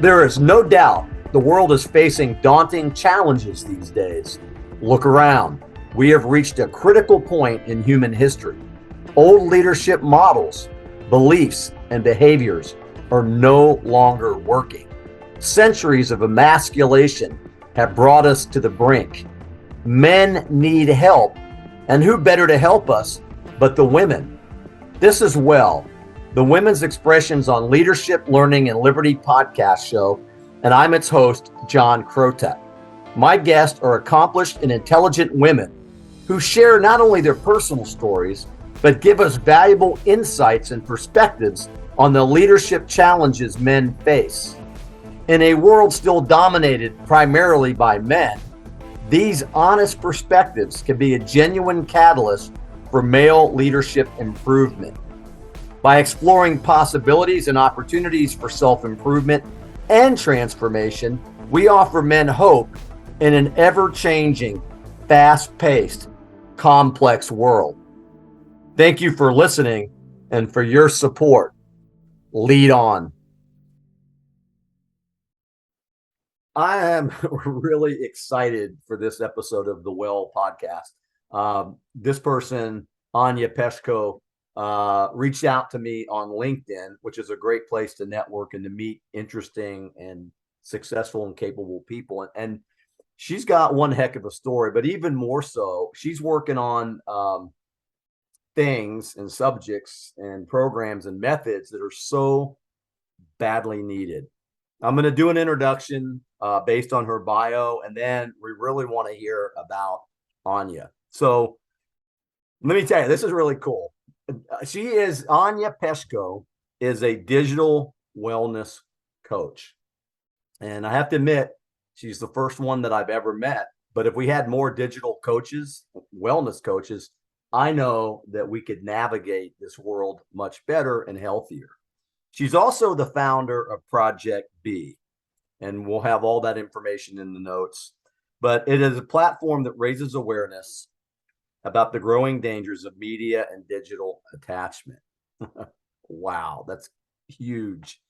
There is no doubt the world is facing daunting challenges these days. Look around. We have reached a critical point in human history. Old leadership models, beliefs, and behaviors are no longer working. Centuries of emasculation have brought us to the brink. Men need help, and who better to help us but the women? This is WELL, the Women's Expressions on Leadership, Learning, and Liberty podcast show, and I'm its host, John Krotek. My guests are accomplished and intelligent women who share not only their personal stories, but give us valuable insights and perspectives on the leadership challenges men face. In a world still dominated primarily by men, these honest perspectives can be a genuine catalyst for male leadership improvement. By exploring possibilities and opportunities for self-improvement and transformation, we offer men hope in an ever-changing, fast-paced, complex world. Thank you for listening and for your support. Lead on. I am really excited for this episode of the WELL podcast. This person, Anya Pechko, reached out to me on LinkedIn, which is a great place to network and to meet interesting and successful and capable people. And she's got one heck of a story, but even more so, she's working on things and subjects and programs and methods that are so badly needed. I'm going to do an introduction based on her bio, and then we really want to hear about Anya. So let me tell you, this is really cool. Anya Pechko is a digital wellness coach. And I have to admit, she's the first one that I've ever met. But if we had more digital coaches, wellness coaches, I know that we could navigate this world much better and healthier. She's also the founder of Project B, and we'll have all that information in the notes. But it is a platform that raises awareness about the growing dangers of media and digital attachment. Wow, that's huge.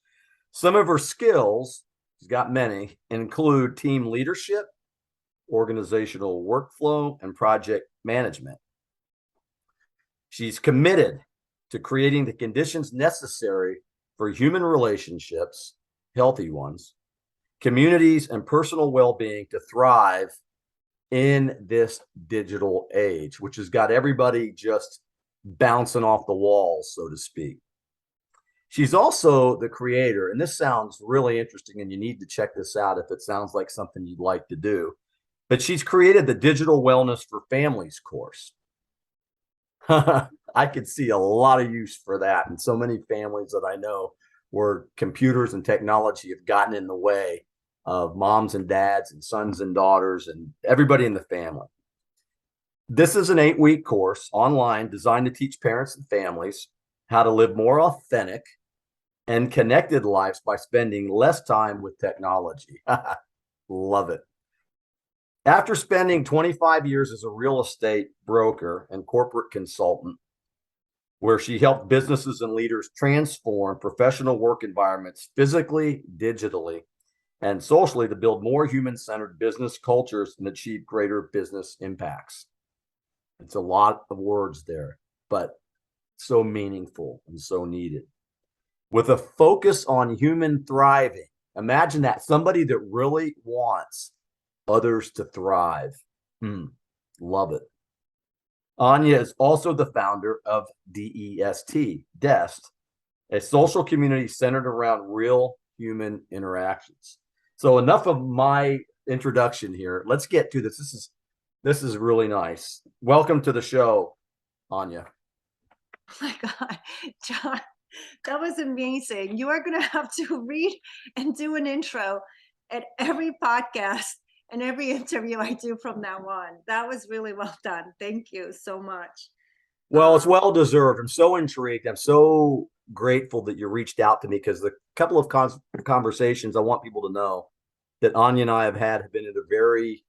Some of her skills, she's got many, include team leadership, organizational workflow, and project management. She's committed to creating the conditions necessary for human relationships, healthy ones, communities, and personal well-being to thrive in this digital age, which has got everybody just bouncing off the walls, so to speak. She's also the creator, and this sounds really interesting, and you need to check this out if it sounds like something you'd like to do. But she's created the Digital Wellness for Families course. I could see a lot of use for that. And so many families that I know where computers and technology have gotten in the way of moms and dads and sons and daughters and everybody in the family. This is an 8-week course online designed to teach parents and families how to live more authentic and connected lives by spending less time with technology. Love it. After spending 25 years as a real estate broker and corporate consultant, where she helped businesses and leaders transform professional work environments physically, digitally, and socially to build more human-centered business cultures and achieve greater business impacts. It's a lot of words there, but so meaningful and so needed. With a focus on human thriving, imagine that, somebody that really wants others to thrive. Love it. Anya is also the founder of DEST, a social community centered around real human interactions. So enough of my introduction here. Let's get to this. This is really nice. Welcome to the show, Anya. Oh my God, John, that was amazing. You are going to have to read and do an intro at every podcast and every interview I do from now on. That was really well done. Thank you so much. Well, it's well deserved. I'm so intrigued. I'm so grateful that you reached out to me, because the couple of conversations I want people to know that Anya and I have been at a very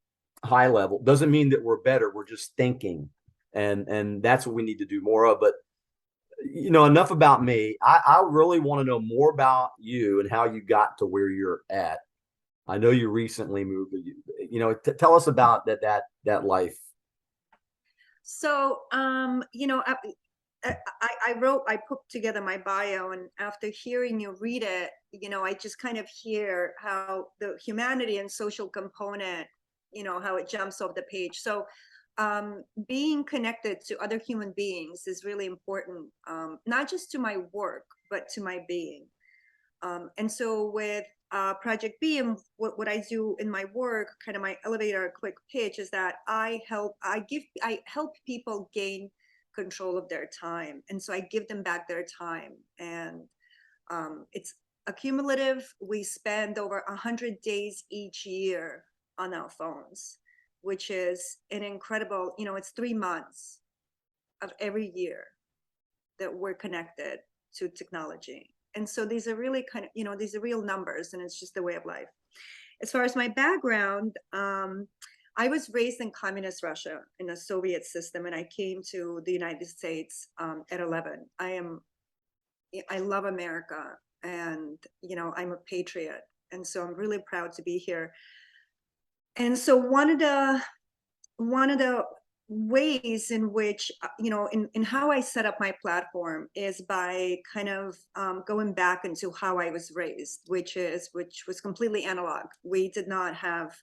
high level. Doesn't mean that we're better. We're just thinking. And that's what we need to do more of. But enough about me. I really want to know more about you and how you got to where you're at. I know you recently moved. Tell us about that life. So, I put together my bio, and after hearing you read it, I just kind of hear how the humanity and social component, how it jumps off the page. So, being connected to other human beings is really important, not just to my work, but to my being. And so with Project B and what I do in my work, kind of my elevator quick pitch is that I help people gain control of their time. And so I give them back their time. And it's accumulative. We spend over 100 days each year on our phones, which is an incredible, it's 3 months of every year that we're connected to technology. And so these are really these are real numbers, and it's just the way of life. As far as my background, I was raised in communist Russia in the Soviet system, and I came to the United States at 11. I love America, and I'm a patriot, and so I'm really proud to be here. And so one of the ways in which in how I set up my platform is by kind of going back into how I was raised, which was completely analog. We did not have,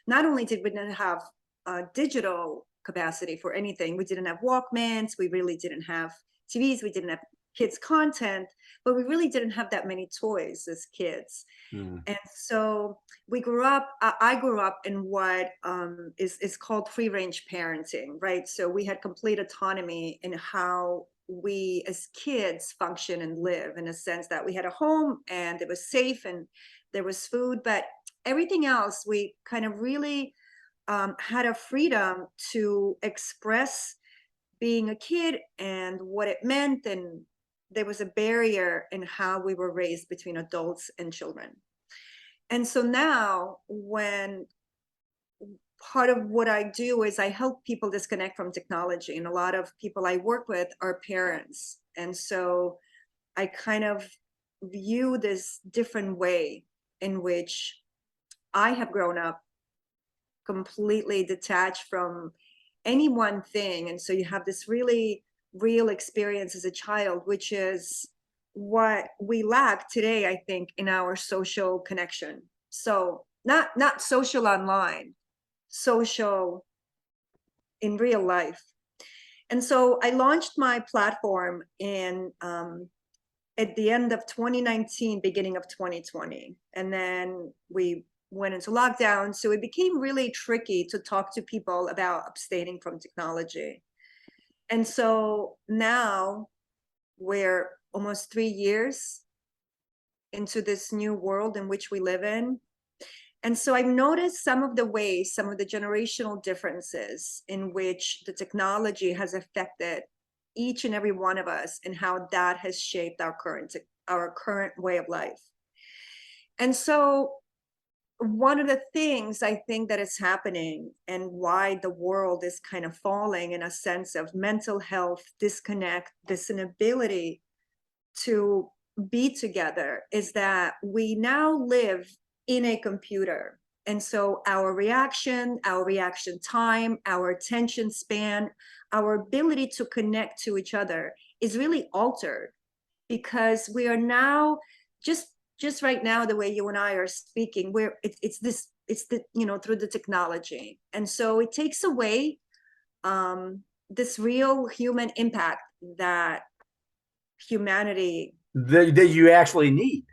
not only did we not have digital capacity for anything, we didn't have Walkmans, we really didn't have TVs, we didn't have kids content, but we really didn't have that many toys as kids. Mm. And so I grew up in what is called free range parenting, right? So we had complete autonomy in how we as kids function and live, in a sense that we had a home and it was safe and there was food, but everything else we kind of really had a freedom to express being a kid and what it meant. And there was a barrier in how we were raised between adults and children. And so now, when part of what I do is I help people disconnect from technology, and a lot of people I work with are parents. And so I kind of view this different way in which I have grown up completely detached from any one thing. And so you have this really real experience as a child, which is what we lack today, I think, in our social connection. So not social online, social in real life. And so I launched my platform in at the end of 2019, beginning of 2020, and then we went into lockdown. So it became really tricky to talk to people about abstaining from technology. And so now we're almost 3 years into this new world in which we live in. And so I've noticed some of the ways, some of the generational differences in which the technology has affected each and every one of us, and how that has shaped our current way of life. And so one of the things I think that is happening, and why the world is kind of falling in a sense of mental health disconnect, this inability to be together, is that we now live in a computer. And so our reaction time, our attention span, our ability to connect to each other is really altered, because we are now just right now, the way you and I are speaking, where it's the through the technology. And so it takes away this real human impact that humanity, That you actually need,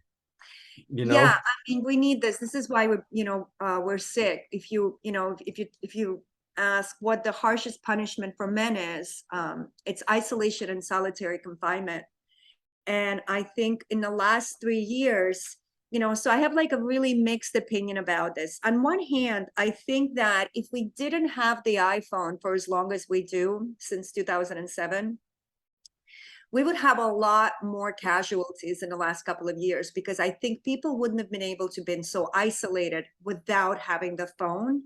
yeah, I mean, we need this. This is why we're sick. If you ask what the harshest punishment for men is, it's isolation and solitary confinement. And I think in the last 3 years, so I have like a really mixed opinion about this. On one hand, I think that if we didn't have the iPhone for as long as we do, since 2007, we would have a lot more casualties in the last couple of years, because I think people wouldn't have been able to been so isolated without having the phone,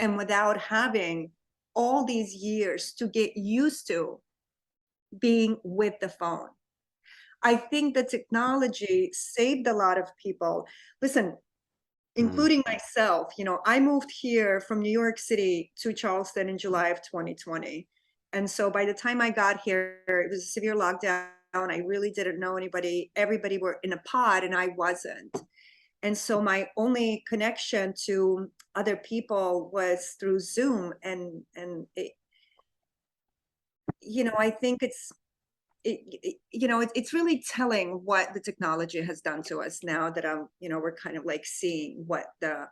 and without having all these years to get used to being with the phone. I think the technology saved a lot of people. Listen, Mm. including myself, I moved here from New York City to Charleston in July of 2020. And so by the time I got here, it was a severe lockdown. I really didn't know anybody. Everybody were in a pod and I wasn't. And so my only connection to other people was through Zoom. And I think it's really telling what the technology has done to us now that we're kind of like seeing what the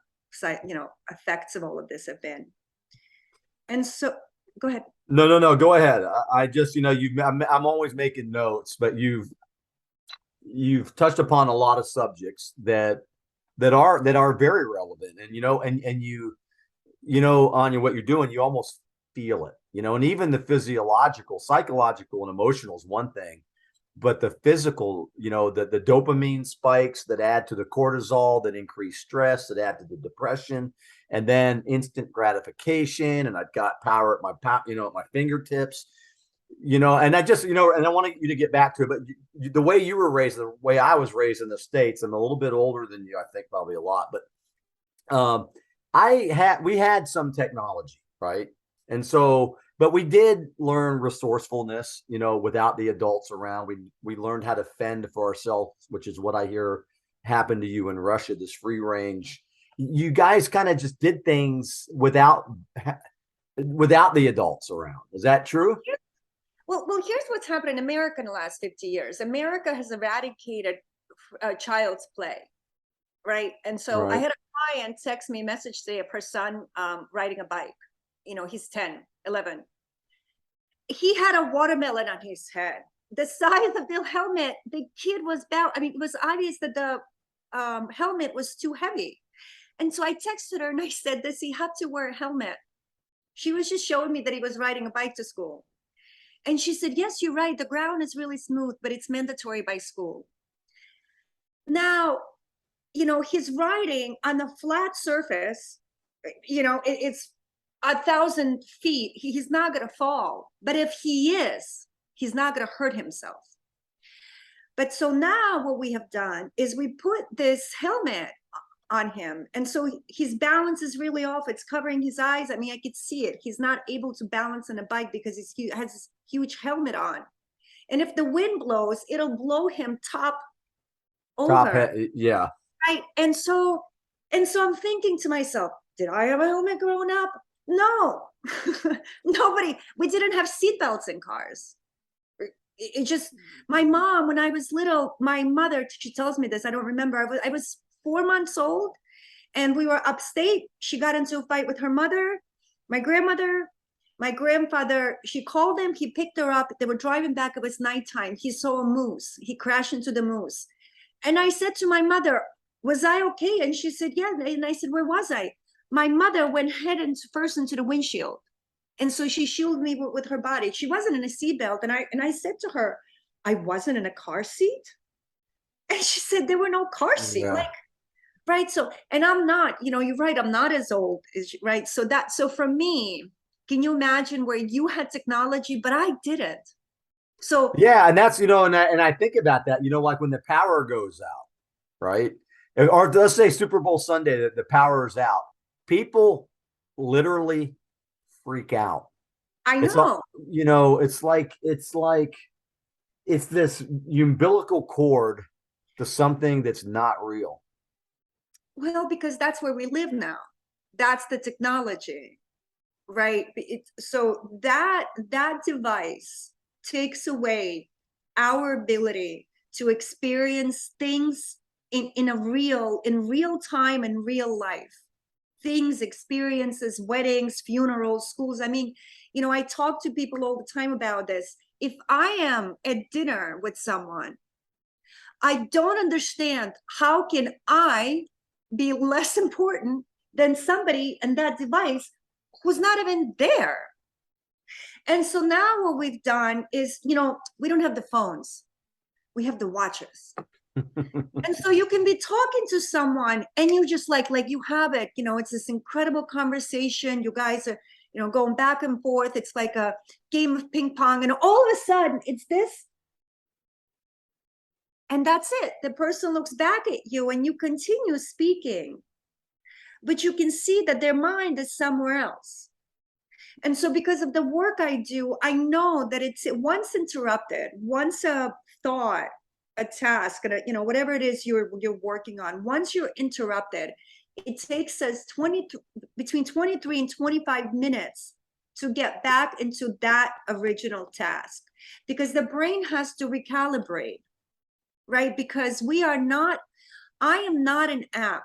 effects of all of this have been. And so, go ahead. No. Go ahead. I just, I'm always making notes, but you've touched upon a lot of subjects that are very relevant, and Anya, what you're doing, you almost feel it, and even the physiological, psychological, and emotional is one thing, but the physical, the dopamine spikes that add to the cortisol, that increase stress, that add to the depression, and then instant gratification. And I've got power at my fingertips, and I just, and I want you to get back to it, but the way you were raised, the way I was raised in the States, I'm a little bit older than you, I think probably a lot, but we had some technology, right? And so, but we did learn resourcefulness, without the adults around. We learned how to fend for ourselves, which is what I hear happened to you in Russia, this free range. You guys kind of just did things without the adults around. Is that true? Well, here's what's happened in America in the last 50 years. America has eradicated child's play, right? And so I Right. had a client text me a message today of her son riding a bike. He's 10, 11. He had a watermelon on his head. The size of the helmet, the kid was bound. I mean, it was obvious that the helmet was too heavy. And so I texted her and I said, does he have to wear a helmet? She was just showing me that he was riding a bike to school. And she said, yes, you're right. The ground is really smooth, but it's mandatory by school. Now, he's riding on a flat surface, it's 1,000 feet. He's not going to fall. But if he is, he's not going to hurt himself. But so now what we have done is we put this helmet on him. And so his balance is really off. It's covering his eyes. I mean, I could see it. He's not able to balance on a bike because he has this huge helmet on. And if the wind blows, it'll blow him top over. Yeah. Right. And so I'm thinking to myself, did I have a helmet growing up? No. Nobody. We didn't have seatbelts in cars. It just, my mom, when I was little, my mother, she tells me this, I don't remember. I was 4 months old and we were upstate. She got into a fight with her mother, my grandmother, my grandfather. She called him, he picked her up. They were driving back. It was nighttime. He saw a moose. He crashed into the moose. And I said to my mother, was I okay? And she said, yeah. And I said, where was I? My mother went first into the windshield. And so she shielded me with her body. She wasn't in a seatbelt. And I said to her, I wasn't in a car seat. And she said, there were no car seat. Yeah. Like, right. So, and I'm not, you're right. I'm not as old as you, right. So for me, can you imagine where you had technology, but I didn't. So Yeah, and that's, and I think about that, like when the power goes out, right? Or let's say Super Bowl Sunday, that the power is out. People literally freak out. I It's all, know. it's this umbilical cord to something that's not real. Well, because that's where we live now. That's the technology, right? So that device takes away our ability to experience things in real time, in real life. Things, experiences, weddings, funerals, schools. I mean, I talk to people all the time about this. If I am at dinner with someone, I don't understand how can I be less important than somebody in that device who's not even there. And so now what we've done is, we don't have the phones, we have the watches. And so you can be talking to someone and you just like you have it, it's this incredible conversation. You guys are, going back and forth. It's like a game of ping pong. And all of a sudden it's this. And that's it. The person looks back at you and you continue speaking, but you can see that their mind is somewhere else. And so because of the work I do, I know that it's once interrupted, once a thought, a task, whatever it is you're working on, once you're interrupted, it takes us between 23 and 25 minutes to get back into that original task, because the brain has to recalibrate, right? Because I am not an app,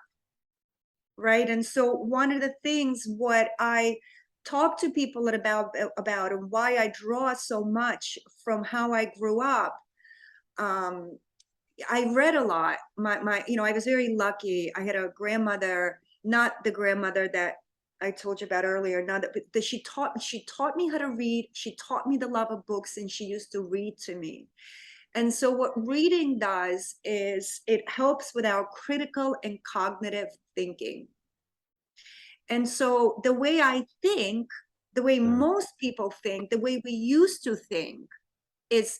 right? And so one of the things what I talk to people about and why I draw so much from how I grew up. I read a lot. I was very lucky. I had a grandmother, not the grandmother that I told you about earlier. Not that she taught me how to read. She taught me the love of books, and she used to read to me. And so what reading does is it helps with our critical and cognitive thinking. And so the way I think, the way most people think, the way we used to think is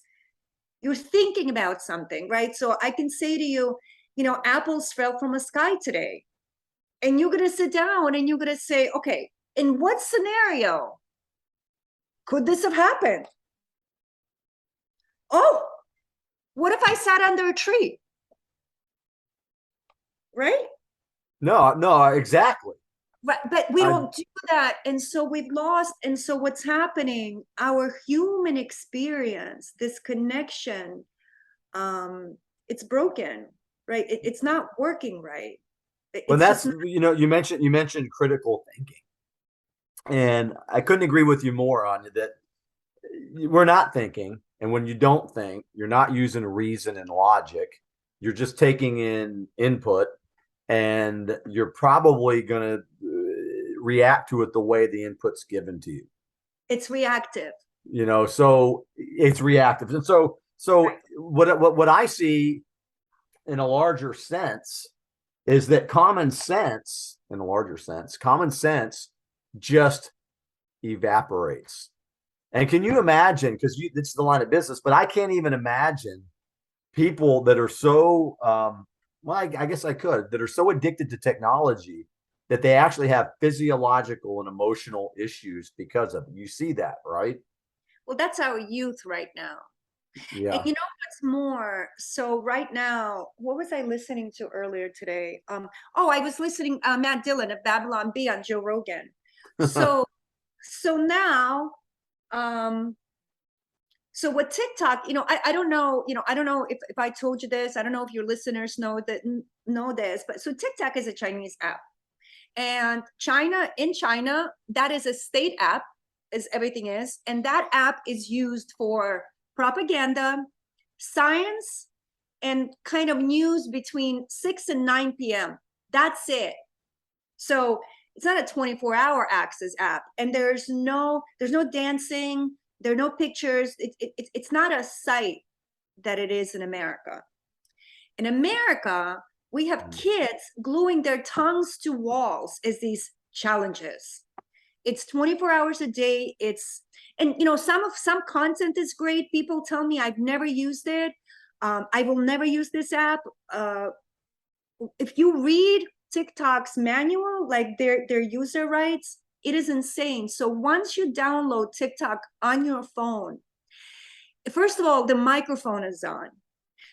you're thinking about something, right? So I can say to you, apples fell from the sky today. And you're going to sit down and you're going to say, okay, in what scenario could this have happened? Oh, what if I sat under a tree? Right? No, exactly. But we don't do that. And so we've lost. And so what's happening, our human experience, this connection, it's broken, right? It's not working right. Well, It's just that's, you mentioned critical thinking, and I couldn't agree with you more on that. We're not thinking, and when you don't think, you're not using reason and logic. You're just taking in input, and you're probably going to react to it the way the input's given to you. it's reactive. So it's reactive. And so Right. what I see in a larger sense is that common sense just evaporates. And can you imagine, because it's the line of business, but I can't even imagine people that are so well, I guess I could, that are so addicted to technology that they actually have physiological and emotional issues because of it. You see that, right? Well, that's our youth right now. And Yeah. you know what's more? So right now, what was I listening to earlier today? I was listening Matt Dillon of Babylon Bee on Joe Rogan. So so now, so what TikTok, I don't know, I don't know if I told you this. I don't know if your listeners know this, but so TikTok is a Chinese app. And in China, that is a state app, as everything is. And that app is used for propaganda, science, and kind of news between 6 and 9 p.m. That's it. So it's not a 24-hour access app. And there's no dancing, there are no pictures. It's not a site that it is in America. In America, we have kids gluing their tongues to walls as these challenges. It's 24 hours a day. And some content is great. People tell me I've never used it. I will never use this app. If you read TikTok's manual, like their user rights, it is insane. So once you download TikTok on your phone, first of all, the microphone is on.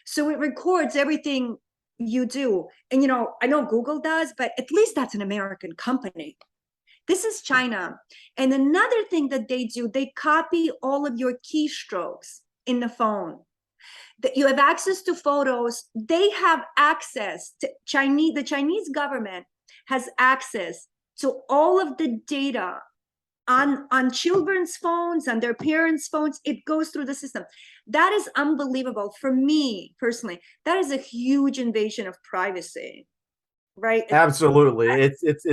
So it records everything you do. And, I know Google does, but at least that's an American company. This is China. And another thing that they do, they copy all of your keystrokes in the phone. That you have access to photos. They have access to the Chinese government has access to all of the data on children's phones, on their parents' phones. It goes through the system. That is unbelievable. For me personally, that is a huge invasion of privacy, right? Absolutely. Data, It's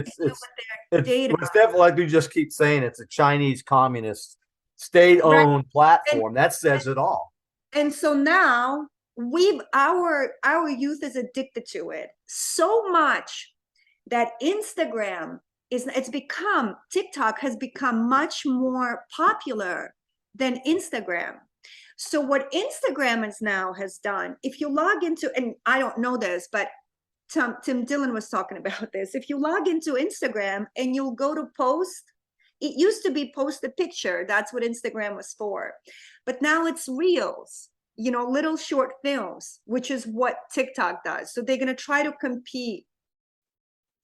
definitely, like we just keep saying, it's a Chinese communist right? state-owned And, platform. That says it all. and so now our youth is addicted to it so much that TikTok has become much more popular than Instagram. So what Instagram is now has done, if you log into, and I don't know this, but Tim Dillon was talking about this. If you log into Instagram and you'll go to post, it used to be post a picture. That's what Instagram was for. But now it's reels, little short films, which is what TikTok does. So they're going to try to compete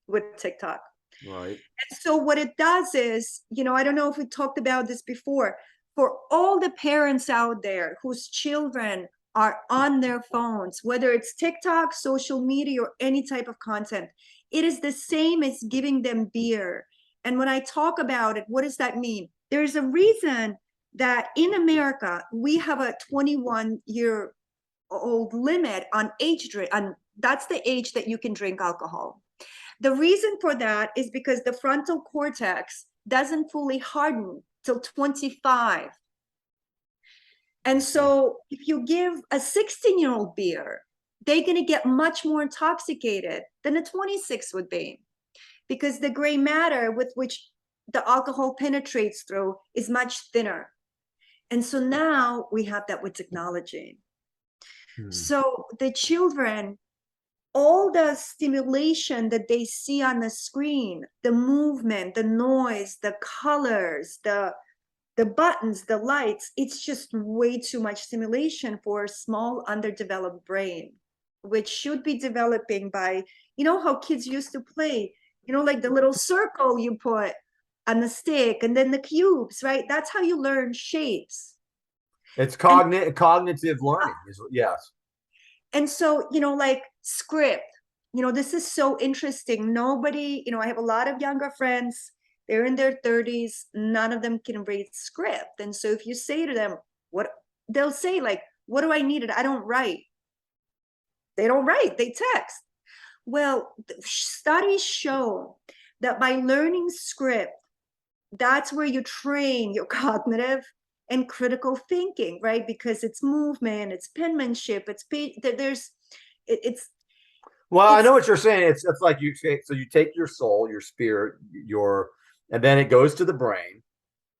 with TikTok. Right. And so what it does is, I don't know if we talked about this before, for all the parents out there whose children are on their phones, whether it's TikTok, social media, or any type of content, it is the same as giving them beer. And when I talk about it, what does that mean? There's a reason that in America, we have a 21-year-old limit on age drink, and that's the age that you can drink alcohol. The reason for that is because the frontal cortex doesn't fully harden till 25. And so if you give a 16-year-old beer, they're going to get much more intoxicated than a 26 would be, because the gray matter with which the alcohol penetrates through is much thinner. And so now we have that with technology. So the children, all the stimulation that they see on the screen, the movement, the noise, the colors, the buttons, the lights, it's just way too much stimulation for a small underdeveloped brain, which should be developing by, how kids used to play, like the little circle you put on the stick and then the cubes, right? That's how you learn shapes. It's cognitive learning. Yes. And so, like script, this is so interesting. Nobody, I have a lot of younger friends, they're in their 30s, none of them can read script. And so if you say to them, they'll say, like, what do I need? I don't write. They don't write, they text. Well, studies show that by learning script, that's where you train your cognitive and critical thinking, right? Because it's movement, it's penmanship, Well, I know what you're saying. It's like you say, so you take your soul, your spirit, and then it goes to the brain,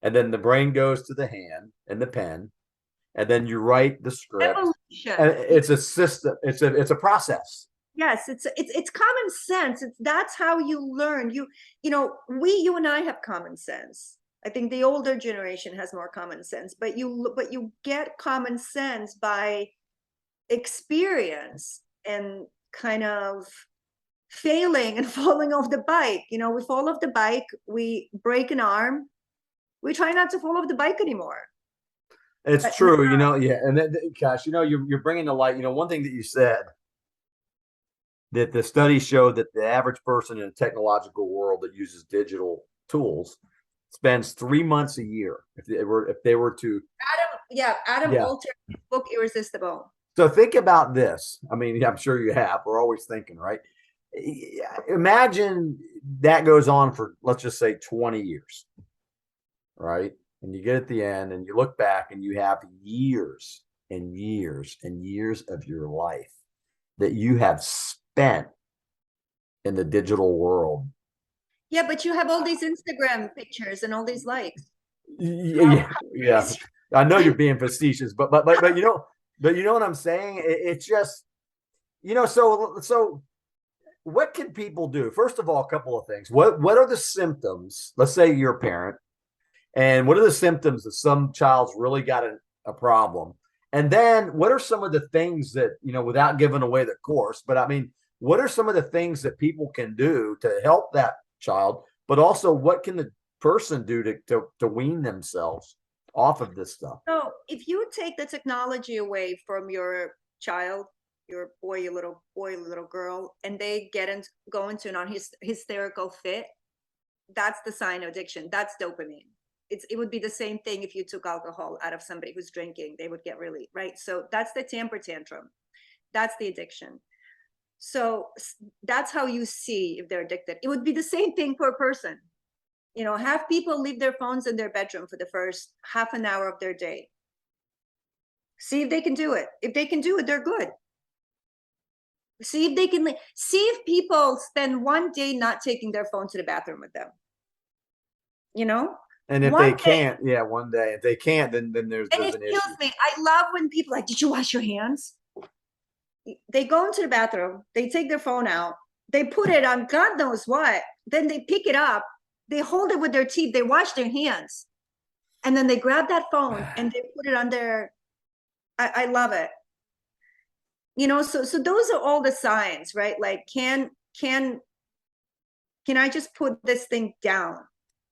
and then the brain goes to the hand and the pen, and then you write the script. evolution. And it's a system. It's a process. Yes, it's common sense. That's how you learn. You and I have common sense. I think the older generation has more common sense, but you get common sense by experience and kind of failing and falling off the bike. We fall off the bike, we break an arm, we try not to fall off the bike anymore. It's But true, yeah. And then, gosh, you're bringing to light, one thing that you said, that the studies show that the average person in a technological world that uses digital tools spends 3 months a year if they were to Adam yeah. Alter book Irresistible. So think about this. I mean, I'm sure you have. We're always thinking, right? Imagine that goes on for, let's just say, 20 years, right? And you get at the end and you look back and you have years and years and years of your life that you have spent in the digital world. Yeah, but you have all these Instagram pictures and all these likes. Yeah. I know you're being facetious, but you know what I'm saying? It's just, so what can people do? First of all, a couple of things. What are the symptoms? Let's say you're a parent, and what are the symptoms that some child's really got a problem? And then what are some of the things that, without giving away the course, but I mean, what are some of the things that people can do to help that child, but also what can the person do to wean themselves off of this stuff? So if you take the technology away from your child, your boy, your little boy, little girl, and they go into an hysterical fit, that's the sign of addiction. That's dopamine. It would be the same thing if you took alcohol out of somebody who's drinking. They would get really, right? So that's the temper tantrum. That's the addiction. So that's how you see if they're addicted. It would be the same thing for a person. Have people leave their phones in their bedroom for the first half an hour of their day. See if they can do it. If they can do it, they're good. See if people spend one day not taking their phone to the bathroom with them. And if One they day, can't, yeah, one day. If they can't, then and there's it an kills issue. me. I love when people like, did you wash your hands? They go into the bathroom, they take their phone out, they put it on God knows what, then they pick it up, they hold it with their teeth, they wash their hands, and then they grab that phone and they put it on their, I love it. You know, so those are all the signs, right? Like, can I just put this thing down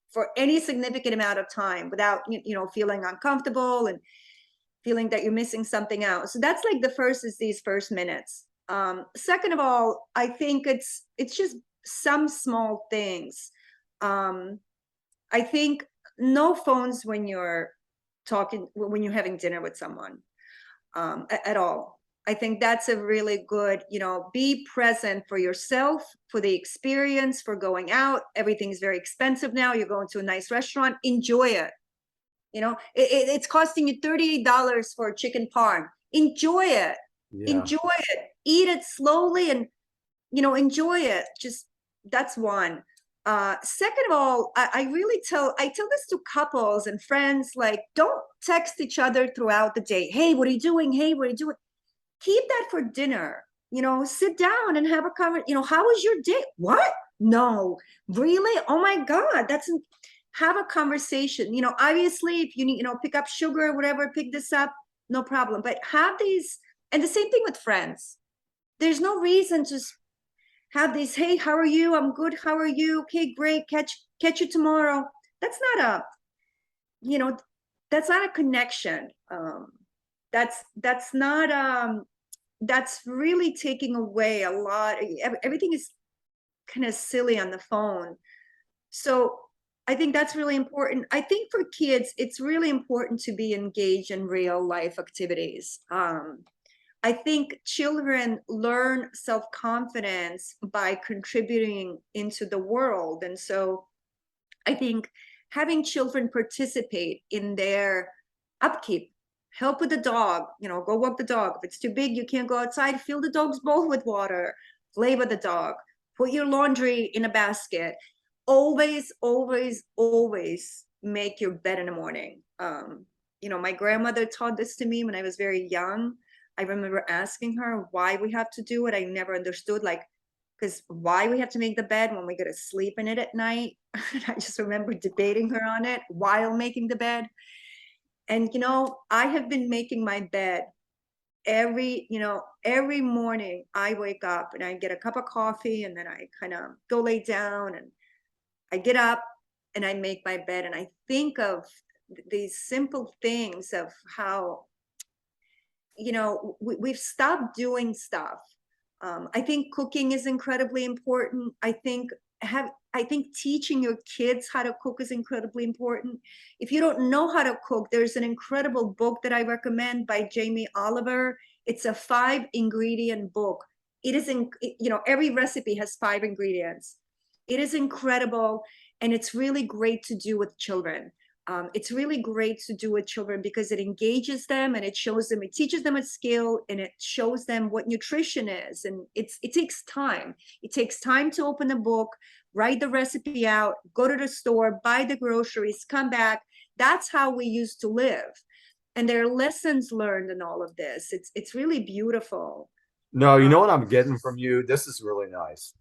for any significant amount of time without, you know, feeling uncomfortable and feeling that you're missing something out? So that's like the first, is these first minutes. Second of all, I think it's just some small things. I think no phones when you're talking, when you're having dinner with someone, at all. I think that's a really good, you know, be present for yourself, for the experience, for going out. Everything's very expensive now. You're going to a nice restaurant, enjoy it. You know, it's costing you $38 for a chicken parm. Enjoy it. Yeah. Enjoy it. Eat it slowly and, you know, enjoy it. Just, that's one. Second of all, I really I tell this to couples and friends, like, don't text each other throughout the day. Hey, what are you doing? Hey, what are you doing? Keep that for dinner. You know, sit down and have a conversation. You know, how was your day? What? No, really? Oh my God, that's, have a conversation. You know, obviously, if you need, you know, pick up sugar or whatever, pick this up, no problem. But have these, and the same thing with friends. There's no reason to have these, hey, how are you? I'm good. How are you? Okay, great. Catch you tomorrow. That's not a, you know, that's not a connection. That's not that's really taking away a lot. Everything is kind of silly on the phone. So I think that's really important. I think for kids, it's really important to be engaged in real life activities. I think children learn self-confidence by contributing into the world. And so I think having children participate in their upkeep, help with the dog, you know, go walk the dog. If it's too big, you can't go outside, fill the dog's bowl with water, play with the dog, put your laundry in a basket. Always, always, always make your bed in the morning. You know, my grandmother taught this to me when I was very young. I remember asking her why we have to do it. I never understood, like, because why we have to make the bed when we go to sleep in it at night. I just remember debating her on it while making the bed. And, you know, I have been making my bed every morning. I wake up and I get a cup of coffee and then I kind of go lay down and I get up and I make my bed. And I think of these simple things of how, you know, we've stopped doing stuff. I think cooking is incredibly important. I think teaching your kids how to cook is incredibly important. If you don't know how to cook, there's an incredible book that I recommend by Jamie Oliver. It's a 5-ingredient book. It is you know, every recipe has 5 ingredients. It is incredible, and it's really great to do with children. It's really great to do with children because it engages them and it shows them, it teaches them a skill and it shows them what nutrition is. And it takes time. It takes time to open the book, write the recipe out, go to the store, buy the groceries, come back. That's how we used to live. And there are lessons learned in all of this. It's really beautiful. No, you know what I'm getting from you? This is really nice.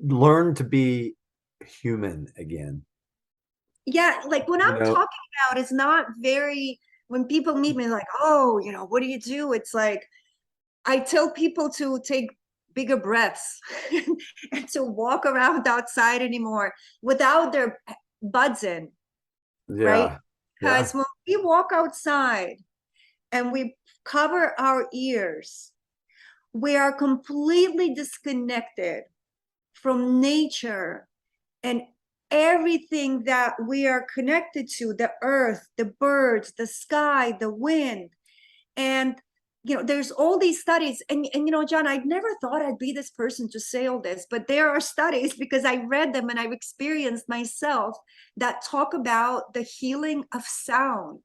Learn to be human again. Yeah, like what You I'm know, talking about is not very, when people meet me like, oh, you know, what do you do? It's like, I tell people to take bigger breaths and to walk around outside anymore without their buds in, right? yeah, yeah. Because when we walk outside and we cover our ears, we are completely disconnected from nature and everything that we are connected to, the earth, the birds, the sky, the wind. And you know, there's all these studies, and you know, John, I never thought I'd be this person to say all this, but there are studies, because I read them and I've experienced myself, that talk about the healing of sound,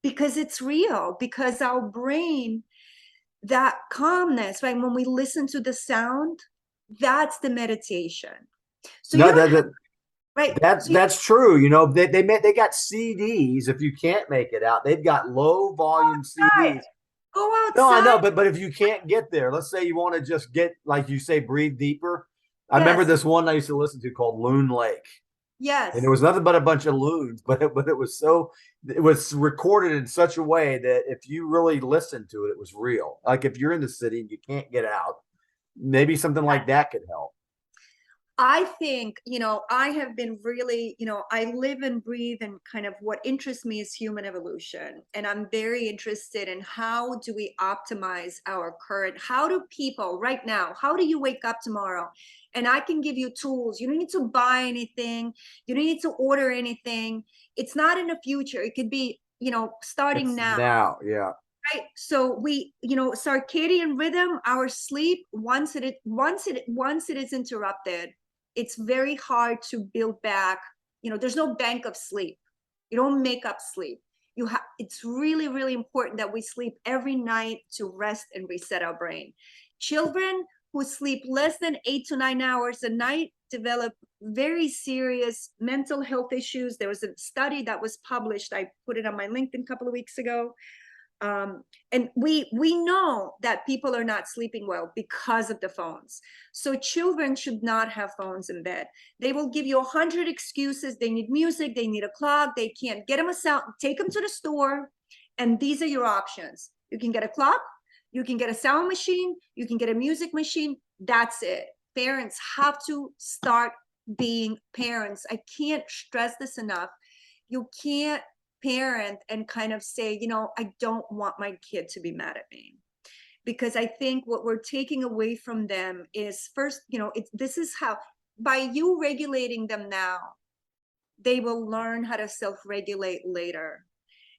because it's real, because our brain, that calmness, right, when we listen to the sound, that's the meditation. So you No, don't have, right? So you That's true. You know, they got CDs. If you can't make it out, they've got low volume outside, CDs. go No, I know, outside. but if you can't get there, let's say you want to just get, like you say, breathe deeper. I remember Yes, this one I used to listen to called Loon Lake, and it yes. was nothing but a bunch of loons, but it was recorded in such a way that if you really listened to it, it was real. Like if you're in the city and you can't get out, maybe something like that could help. I think, I have been really, I live and breathe and kind of what interests me is human evolution. And I'm very interested in how do we optimize our current, how do people right now, how do you wake up tomorrow? And I can give you tools. You don't need to buy anything. You don't need to order anything. It's not in the future. It could be, starting It's now. now, yeah. Right. So we, circadian rhythm, our sleep, once it is interrupted, it's very hard to build back. There's no bank of sleep. You don't make up sleep. It's really, really important that we sleep every night to rest and reset our brain. Children who sleep less than 8 to 9 hours a night develop very serious mental health issues. There was a study that was published. I put it on my LinkedIn a couple of weeks ago, um, and we know that people are not sleeping well because of the phones. So children should not have phones in bed. They will give you 100 excuses. They need music, they need a clock, they can't get them a sound. Take them to the store, and these are your options. You can get a clock, you can get a sound machine, you can get a music machine. That's it. Parents have to start being parents. I can't stress this enough. You can't parent and kind of say, I don't want my kid to be mad at me. Because I think what we're taking away from them is first, this is how, by you regulating them now, they will learn how to self-regulate later.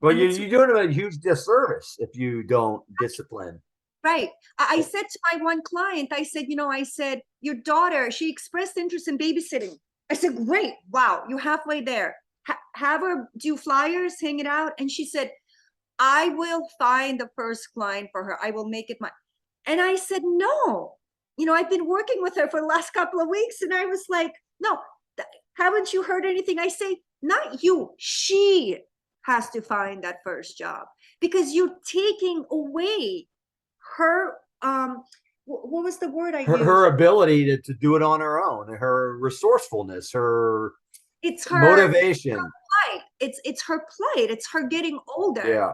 Well, And it's you're doing them a huge disservice if you don't discipline. right. I said to my one client, I said, your daughter, she expressed interest in babysitting. I said, great. Wow, you're halfway there. Have her do flyers, hang it out. And she said, I will find the first client for her. I will make it my. And I said, no. I've been working with her for the last couple of weeks. And I was like, no, haven't you heard anything? I say, not you. She has to find that first job because you're taking away her, what was the word I Her used? ability to do it on her own, her resourcefulness, her It's her motivation. plight. It's her plight. It's her getting older. Yeah.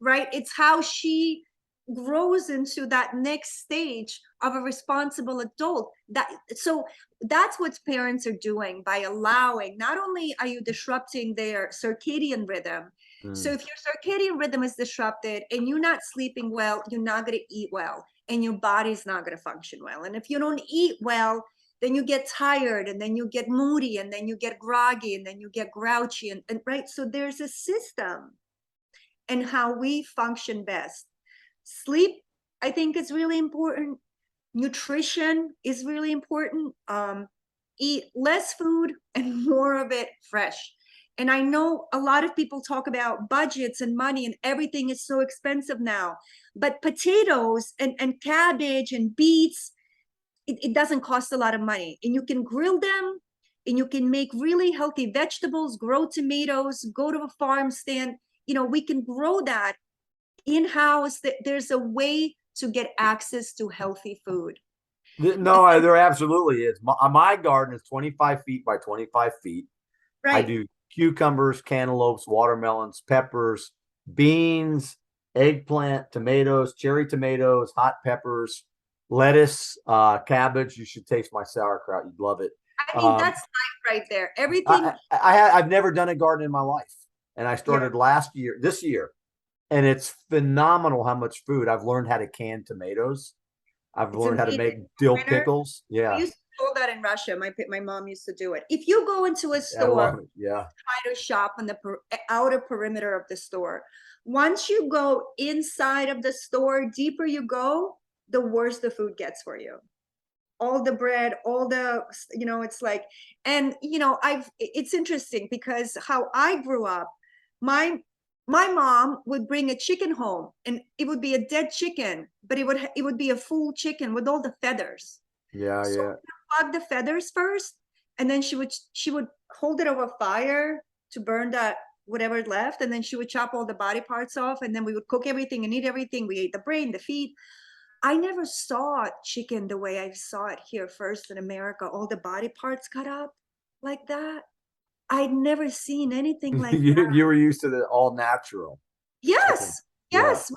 Right? It's how she grows into that next stage of a responsible adult. So that's what parents are doing by allowing. Not only are you disrupting their circadian rhythm, so Mm. if your circadian rhythm is disrupted and you're not sleeping well, you're not going to eat well and your body's not going to function well. And if you don't eat well, then you get tired and then you get moody and then you get groggy and then you get grouchy and right. So there's a system and how we function best. Sleep, I think, is really important. Nutrition is really important. Eat less food and more of it fresh. And I know a lot of people talk about budgets and money and everything is so expensive now. But potatoes and cabbage and beets, it doesn't cost a lot of money. And you can grill them and you can make really healthy vegetables, grow tomatoes, go to a farm stand. We can grow that in-house. There's a way to get access to healthy food. No, there absolutely is. My garden is 25 feet by 25 feet. I Right. do cucumbers, cantaloupes, watermelons, peppers, beans, eggplant, tomatoes, cherry tomatoes, hot peppers, lettuce, cabbage. You should taste my sauerkraut. You'd love it. I mean, Um, that's life right there. Everything. I've never done a garden in my life, and I Yeah, started this year, and it's phenomenal how much food I've learned how to can tomatoes. I've it's learned how to amazing. make dill Winter, pickles. we Yeah, used to do that in Russia. My mom used to do it. If you go into a I store, love it. Yeah. try to shop on the outer perimeter of the store. Once you go inside of the store, deeper you go, the worse the food gets for you. All the bread, all the, it's like, and it's interesting because how I grew up, my my mom would bring a chicken home and it would be a dead chicken, but it would be a full chicken with all the feathers. Yeah, So yeah. plug the feathers first, and then she would hold it over fire to burn that whatever left, and then she would chop all the body parts off, and then we would cook everything and eat everything. We ate the brain, the feet. I never saw chicken the way I saw it here first in America, all the body parts cut up like that. I'd never seen anything like that. You were used to the all natural chicken. Yes, Yeah. yes.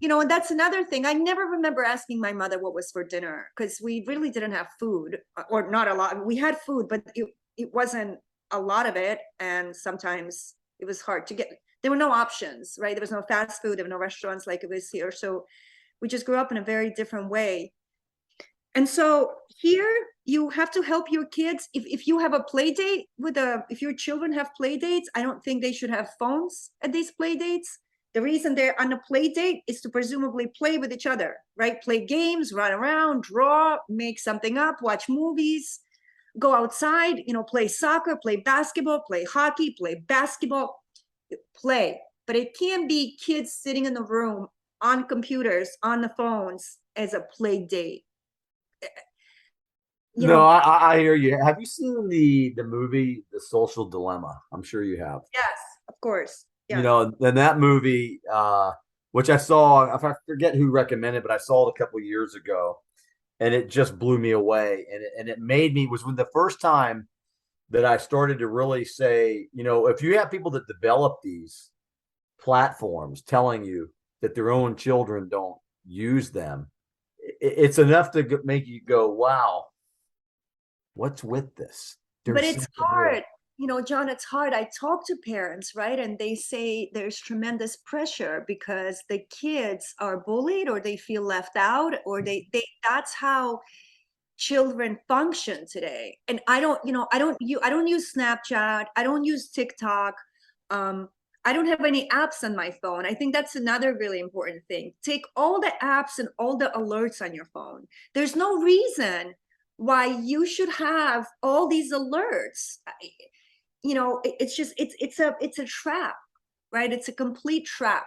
And that's another thing. I never remember asking my mother what was for dinner because we really didn't have food, or not a lot. We had food, but it wasn't a lot of it. And sometimes it was hard to get. There were no options, right? There was no fast food. There were no restaurants like it was here. So we just grew up in a very different way. And so here you have to help your kids. If you have a play date if your children have play dates, I don't think they should have phones at these play dates. The reason they're on a play date is to presumably play with each other, right? Play games, run around, draw, make something up, watch movies, go outside, play soccer, play basketball, play hockey, play basketball, play. But it can't be kids sitting in the room on computers, on the phones as a play date. No, I hear you. Have you seen the movie The Social Dilemma? I'm sure you have. Yes, of course. You Yeah. know, and that movie, which I saw, I forget who recommended, but I saw it a couple of years ago, and it just blew me away. And it made me, was when the first time that I started to really say, if you have people that develop these platforms telling you that their own children don't use them, it's enough to make you go, wow, what's with this? But There's it's something here. hard, John, it's hard. I talk to parents, right? And they say there's tremendous pressure because the kids are bullied or they feel left out, or they that's how children function today. And I don't use Snapchat, I don't use TikTok. um I don't have any apps on my phone. I think that's another really important thing. Take all the apps and all the alerts on your phone. There's no reason why you should have all these alerts. It's just it's a trap, right? It's a complete trap.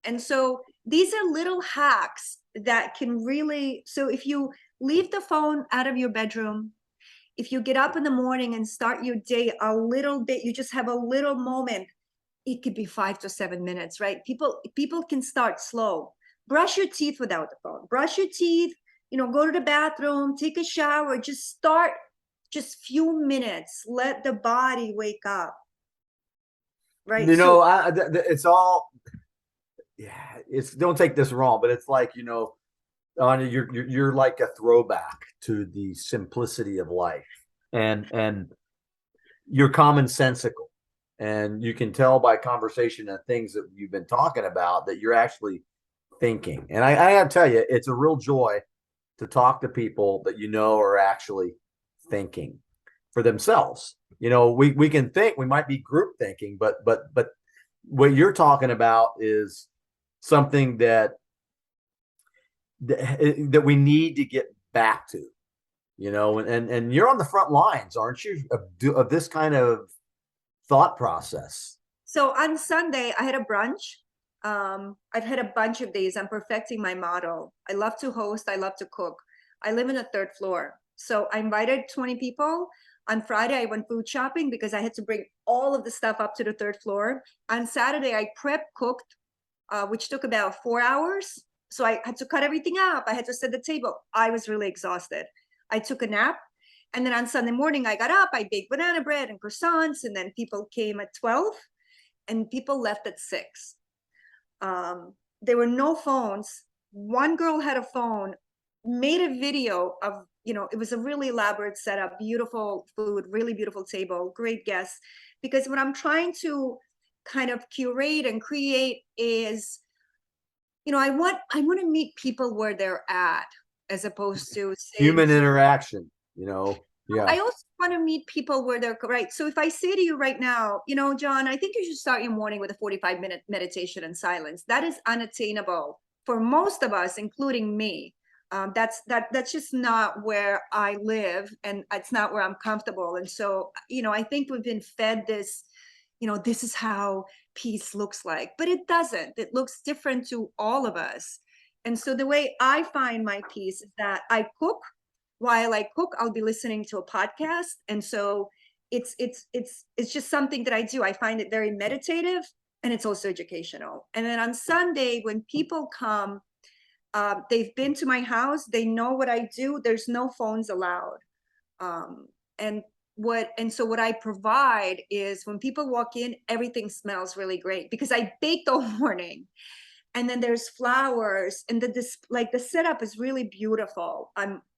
And so these are little hacks that can really, so if you leave the phone out of your bedroom, if you get up in the morning and start your day a little bit, you just have a little moment, it could be 5 to 7 minutes, right? People can start slow. Brush your teeth without the phone. Brush your teeth, go to the bathroom, take a shower, just start just few minutes. Let the body wake up, right? So It's all, yeah, it's, don't take this wrong, but it's like, Anya, you're like a throwback to the simplicity of life, and you're commonsensical, and you can tell by conversation and things that you've been talking about that you're actually thinking. And I have to tell you, it's a real joy to talk to people that are actually thinking for themselves. We can think, we might be group thinking, but what you're talking about is something that we need to get back to, and you're on the front lines, aren't you, of this kind of thought process? So on Sunday, I had a brunch. I've had a bunch of days. I'm perfecting my model. I love to host. I love to cook. I live in the third floor. So I invited 20 people. On Friday, I went food shopping because I had to bring all of the stuff up to the third floor. On Saturday, I prep cooked, which took about 4 hours. So I had to cut everything up. I had to set the table. I was really exhausted. I took a nap. And then on Sunday morning, I got up, I baked banana bread and croissants, and then people came at 12 and people left at 6. There were no phones. One girl had a phone, made a video of, it was a really elaborate setup, beautiful food, really beautiful table, great guests. Because what I'm trying to kind of curate and create is, I want to meet people where they're at, as opposed to saying Human to, interaction, yeah. I also want to meet people where they're right. So if I say to you right now, John, I think you should start your morning with a 45-minute meditation and silence. That is unattainable for most of us, including me. That's just not where I live, and it's not where I'm comfortable. And so, I think we've been fed this, this is how peace looks like, but it doesn't. It looks different to all of us. And so the way I find my peace is that I cook. While I cook, I'll be listening to a podcast. And so it's just something that I do. I find it very meditative, and it's also educational. And then on Sunday, when people come, they've been to my house, they know what I do. There's no phones allowed. Um, and so what I provide is, when people walk in, everything smells really great because I baked all morning. And then there's flowers, and the setup is really beautiful.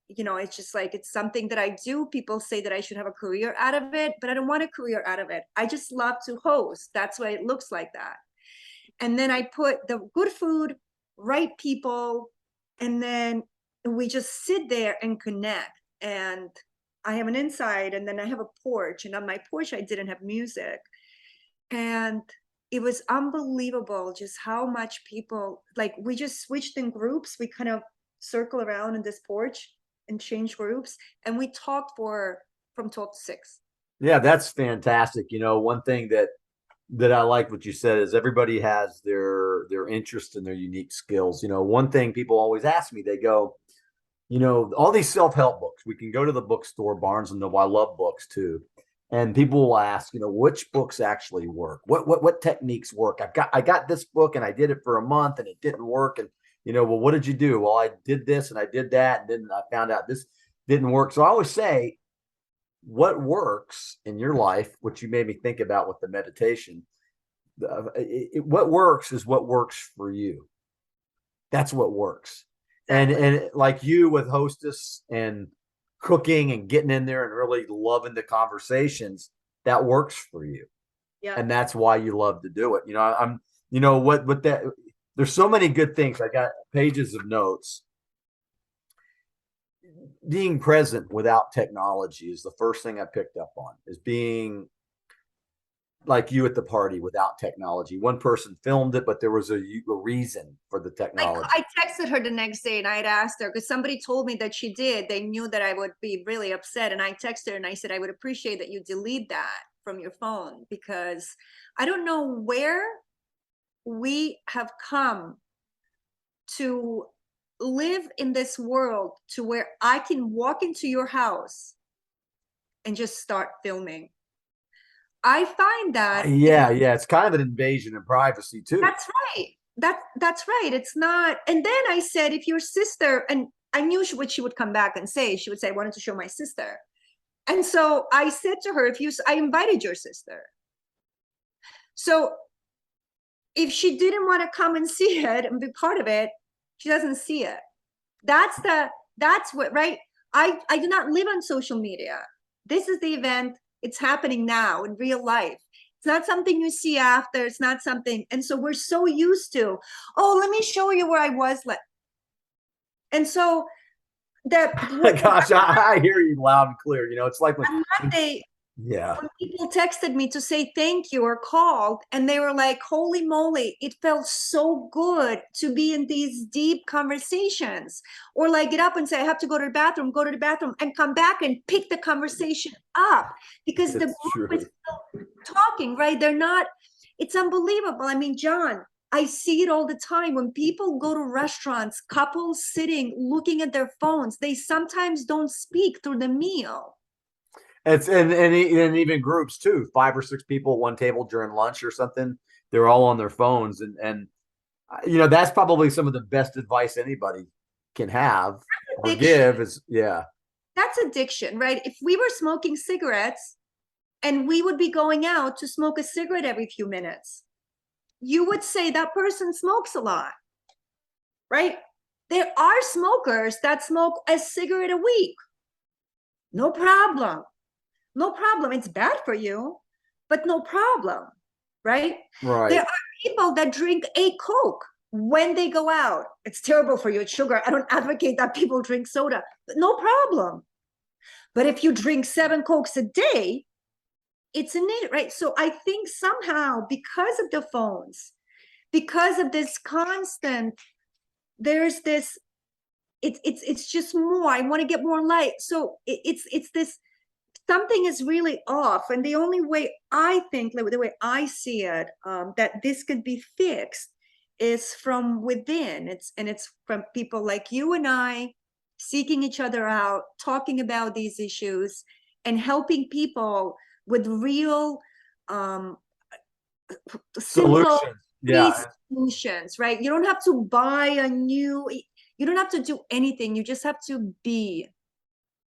It's just like, it's something that I do. People say that I should have a career out of it, but I don't want a career out of it. I just love to host. That's why it looks like that. And then I put the good food, right people, and then we just sit there and connect. And I have an inside, and then I have a porch, and on my porch I didn't have music. And it was unbelievable just how much people, like, we just switched in groups. We kind of circle around in this porch and change groups, and we talked from 12 to 6. Yeah, that's fantastic. One thing that I like what you said is everybody has their interest and their unique skills. One thing people always ask me, they go, all these self-help books, we can go to the bookstore, Barnes and Noble. I love books too. And people will ask, which books actually work? What techniques work? I got this book and I did it for a month and it didn't work. And well, what did you do? Well, I did this and I did that, and then I found out this didn't work. So I always say, what works in your life, which you made me think about with the meditation, what works is what works for you. That's what works. Exactly. And like you with hostess and cooking and getting in there and really loving the conversations, that works for you. Yeah. And that's why you love to do it. I'm, what that, there's so many good things. I got pages of notes. Being present without technology is the first thing I picked up on, is being like you at the party without technology. One person filmed it, but there was a reason for the technology. I texted her the next day, and I had asked her, because somebody told me that she did. They knew that I would be really upset. And I texted her and I said, I would appreciate that you delete that from your phone, because I don't know where we have come to live in this world to where I can walk into your house and just start filming. I find that Yeah, it's kind of an invasion of privacy too. that's right. That's right. It's not. And then I said, if your sister, and I knew what she would come back and say. She would say, I wanted to show my sister. And so I said to her, I invited your sister. So if she didn't want to come and see it and be part of it, she doesn't see it. That's what, right? I do not live on social media. This is the event. It's happening now in real life. It's not something you see after. It's not something. And so we're so used to, oh, let me show you where I was. And so that Gosh, I hear you loud and clear. It's like on Monday, yeah, when people texted me to say thank you or called, and they were like, holy moly, it felt so good to be in these deep conversations. Or like, get up and say, I have to go to the bathroom, and come back and pick the conversation up, because the group is still talking, right? They're not, it's unbelievable. I mean, John, I see it all the time when people go to restaurants, couples sitting looking at their phones, they sometimes don't speak through the meal. It's and even groups too, 5 or 6 people at one table during lunch or something. They're all on their phones, and that's probably some of the best advice anybody can have or give is That's addiction, right? If we were smoking cigarettes and we would be going out to smoke a cigarette every few minutes, you would say that person smokes a lot, right? There are smokers that smoke a cigarette a week. No problem. No problem. It's bad for you, but no problem, right? There right. are people that drink a Coke when they go out. It's terrible for you. It's sugar. I don't advocate that people drink soda, but no problem. But if you drink 7 Cokes a day, it's innate, right? So I think somehow, because of the phones, because of this constant, there's this, it's just more. I want to get more light. So it's this, something is really off. And the only way I think, like, the way I see it, that this could be fixed is from within. It's from people like you and I seeking each other out, talking about these issues, and helping people with real um, simple Solutions. free Yeah. solutions, right? You don't have to buy a new, you don't have to do anything. You just have to be,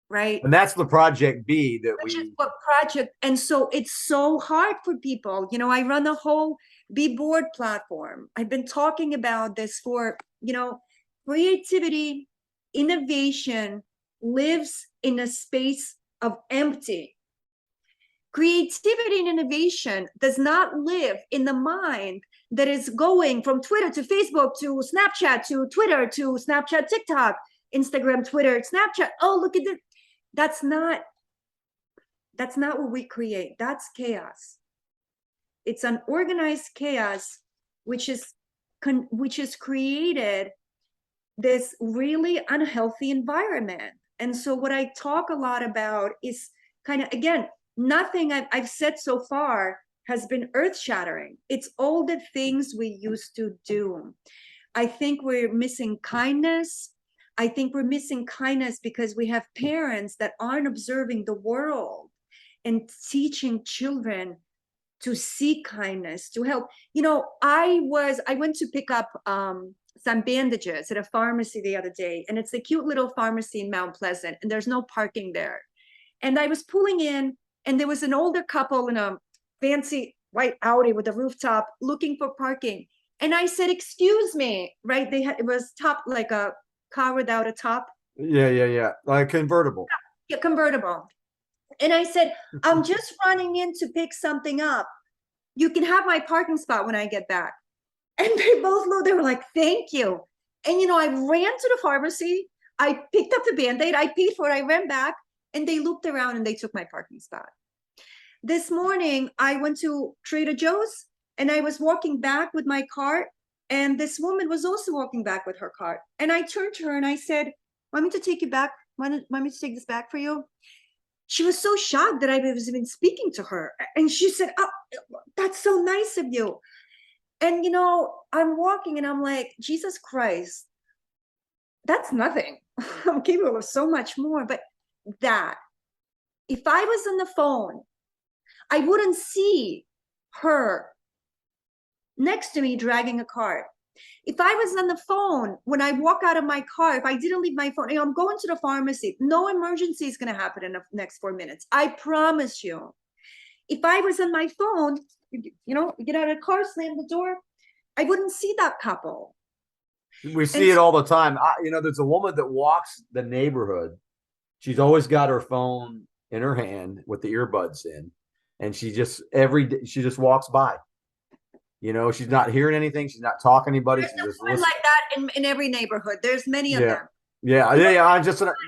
right? And that's the project B that Which is we, what project. And so it's so hard for people. You know, I run a whole Be Board platform. I've been talking about this for, you know, creativity, innovation lives in a space of empty. Creativity and innovation does not live in the mind that is going from Twitter to Facebook to Snapchat to Twitter to Snapchat, TikTok, Instagram, Twitter, Snapchat. Oh, look at this. That's not what we create. That's chaos. It's an organized chaos which is created this really unhealthy environment. And so what I talk a lot about is kind of, again, nothing I've said so far has been earth shattering. It's all the things we used to do. I think we're missing kindness. I think we're missing kindness because we have parents that aren't observing the world and teaching children to seek kindness, to help. You know, I went to pick up some bandages at a pharmacy the other day, and it's a cute little pharmacy in Mount Pleasant, and there's no parking there. And I was pulling in, and there was an older couple in a fancy white Audi with a rooftop looking for parking. And I said, "Excuse me," right? It was top, like a car without a top. yeah. Like convertible. Yeah, convertible. And I said, "I'm just running in to pick something up. You can have my parking spot when I get back." And they both looked, they were like, "Thank you." And, you know, I ran to the pharmacy. I picked up the Band-Aid. I paid for it. I ran back, and they looked around and they took my parking spot. This morning, I went to Trader Joe's, and I was walking back with my cart. And this woman was also walking back with her cart. And I turned to her and I said, "Want me to take you back? Want me to take this back for you?" She was so shocked that I was even speaking to her. And she said, "Oh, that's so nice of you." And, you know, I'm walking and I'm like, Jesus Christ, that's nothing. I'm capable of so much more. But that, if I was on the phone, I wouldn't see her next to me dragging a cart. If I was on the phone when I walk out of my car, if I didn't leave my phone, you know, I'm going to the pharmacy. No emergency is going to happen in the next 4 minutes. I promise you. If I was on my phone, you know, get out of the car, slam the door, I wouldn't see that couple. We And see it all the time. You know, there's a woman that walks the neighborhood. She's always got her phone in her hand with the earbuds in, and she just every day she just walks by. You know, she's not hearing anything. She's not talking to anybody. there's She's a just woman listening. like that in every neighborhood. There's many of Yeah, them. You know,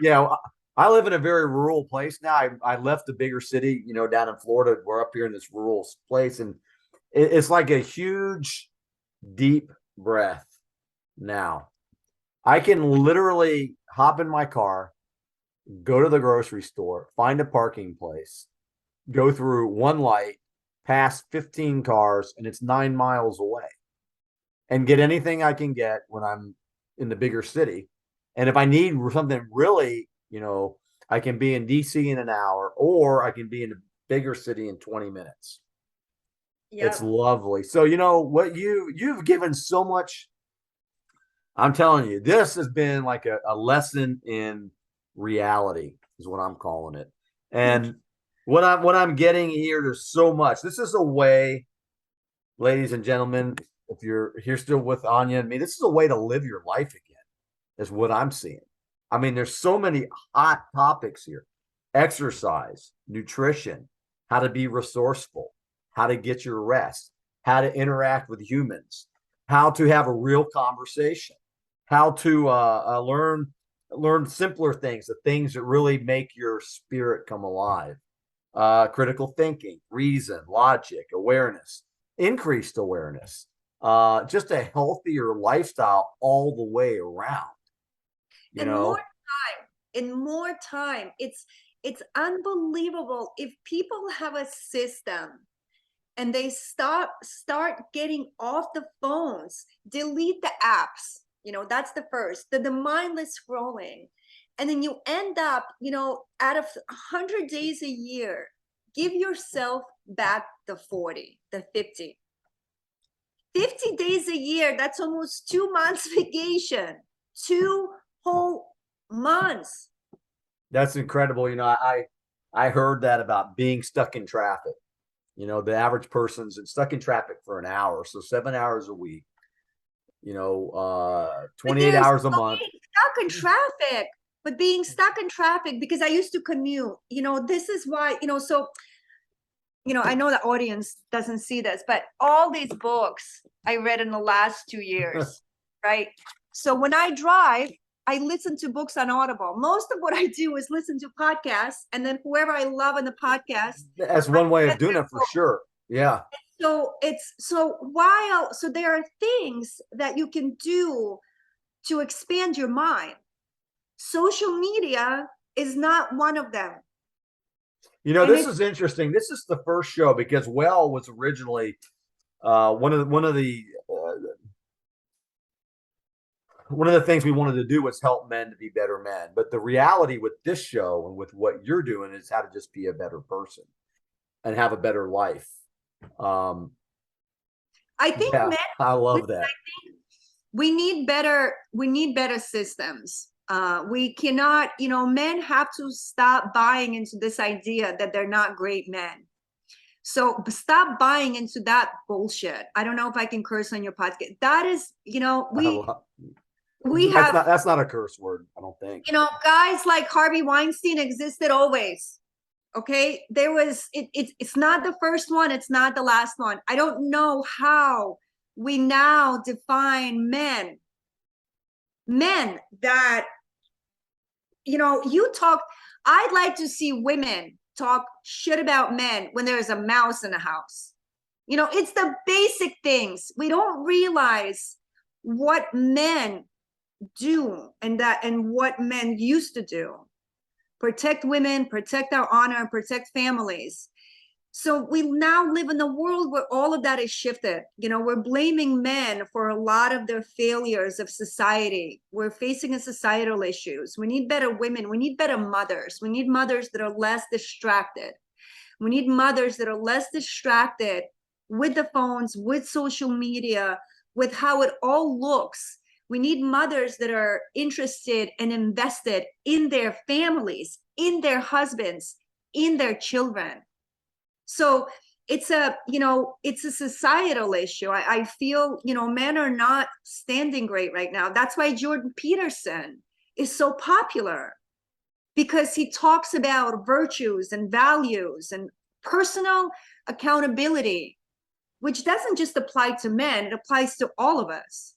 yeah. I live in a very rural place now. I left the bigger city, you know, down in Florida. We're up here in this rural place, and it's like a huge, deep breath now. I can literally hop in my car, go to the grocery store, find a parking place, go through one light, pass 15 cars, and it's 9 miles away, and get anything I can get when I'm in the bigger city. And if I need something really, you know, I can be in DC in an hour, or I can be in a bigger city in 20 minutes. It's yeah. lovely. So, you know, what you've given so much. I'm telling you, this has been like a lesson in reality, is what I'm calling it. Thank you. And what I'm getting here, there's so much. This is a way, ladies and gentlemen, if you're here still with Anya and me, this is a way to live your life again, is what I'm seeing. I mean, there's so many hot topics here: exercise, nutrition, how to be resourceful, how to get your rest, how to interact with humans, how to have a real conversation, how to learn simpler things, the things that really make your spirit come alive. Critical thinking, reason, logic, awareness, increased awareness, just a healthier lifestyle all the way around. You And more know, time, and more time. It's unbelievable if people have a system and they start getting off the phones, delete the apps. You know, that's the first, the mindless scrolling. And then you end up, you know, out of 100 days a year, give yourself back the 40, the 50. 50 days a year, that's almost 2 months vacation, 2 whole months. That's incredible. You know, I heard that about being stuck in traffic. You know, the average person's stuck in traffic for an hour, so 7 hours a week. You know, But 28 there's hours a no month. being stuck in traffic. But being stuck in traffic, because I used to commute, you know, this is why, you know, so, you know, I know the audience doesn't see this, but all these books I read in the last 2 years, right? So when I drive, I listen to books on Audible. Most of what I do is listen to podcasts, and then whoever I love in the podcast, That's one way of doing it for sure. Yeah. so it's so while so there are things that you can do to expand your mind. Social media is not one of them. You know, And this it's is interesting. This is the first show because WELL was originally one of the things we wanted to do was help men to be better men. But the reality with this show and with what you're doing is how to just be a better person and have a better life. I think Yeah, men, I love listen, that. we need better systems. We cannot, you know, men have to stop buying into this idea that they're not great men. So stop buying into that bullshit. I don't know if I can curse on your podcast. That is, you know, we have, That's not a curse word, I don't think. you know, guys like Harvey Weinstein existed always. Okay, there was it's not the first one, it's not the last one. I don't know how we now define men that, you know, I'd like to see women talk shit about men when there's a mouse in the house. You know, it's the basic things. We don't realize what men do and what men used to do. Protect women, protect our honor, protect families. So we now live in a world where all of that is shifted. You know, we're blaming men for a lot of the failures of society. We're facing a societal issues. We need better women. We need better mothers. We need mothers that are less distracted. We need mothers that are less distracted with the phones, with social media, with how it all looks. We need mothers that are interested and invested in their families, in their husbands, in their children. So it's a, you know, it's a societal issue. I feel, you know, men are not standing great right now. That's why Jordan Peterson is so popular, because he talks about virtues and values and personal accountability, which doesn't just apply to men, it applies to all of us.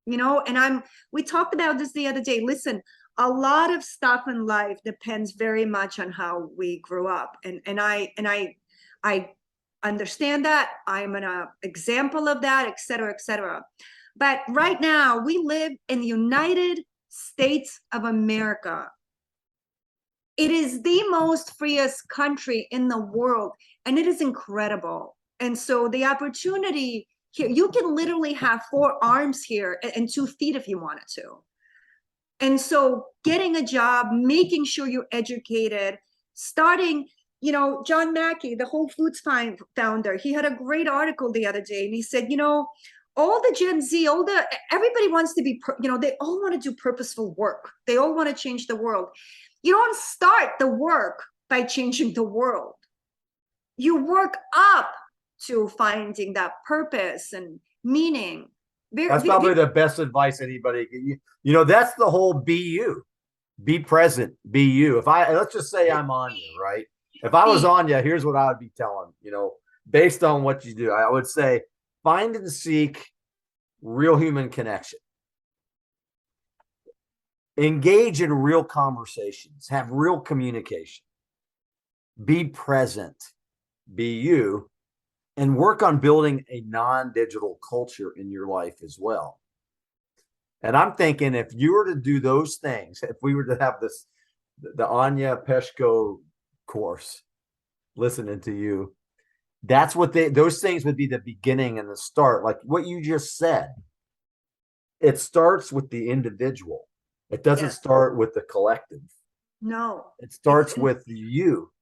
You know, and we talked about this the other day. Listen, a lot of stuff in life depends very much on how we grew up. And I understand that. I'm an example of that, et cetera, et cetera. But right now, we live in the United States of America. It is the most freest country in the world, and it is incredible. And so the opportunity here, you can literally have 4 arms here and 2 feet if you wanted to. And so getting a job, making sure you're educated, starting, you know, John Mackey, the Whole Foods founder, he had a great article the other day, and he said, you know, all the Gen Z, everybody wants to be, you know, they all want to do purposeful work. They all want to change the world. You don't start the work by changing the world. You work up to finding that purpose and meaning. That's probably the best advice anybody can. You know, that's the whole be you, be present, be you. Let's just say I'm Anya, right? If I was Anya, here's what I would be telling, you know, based on what you do. I would say find and seek real human connection. Engage in real conversations, have real communication, be present, be you, and work on building a non-digital culture in your life as well. And I'm thinking if you were to do those things, if we were to have the Anya Pechko course, listening to you, that's what those things would be the beginning and the start. Like what you just said, it starts with the individual. It doesn't start with the collective. No. It starts with you.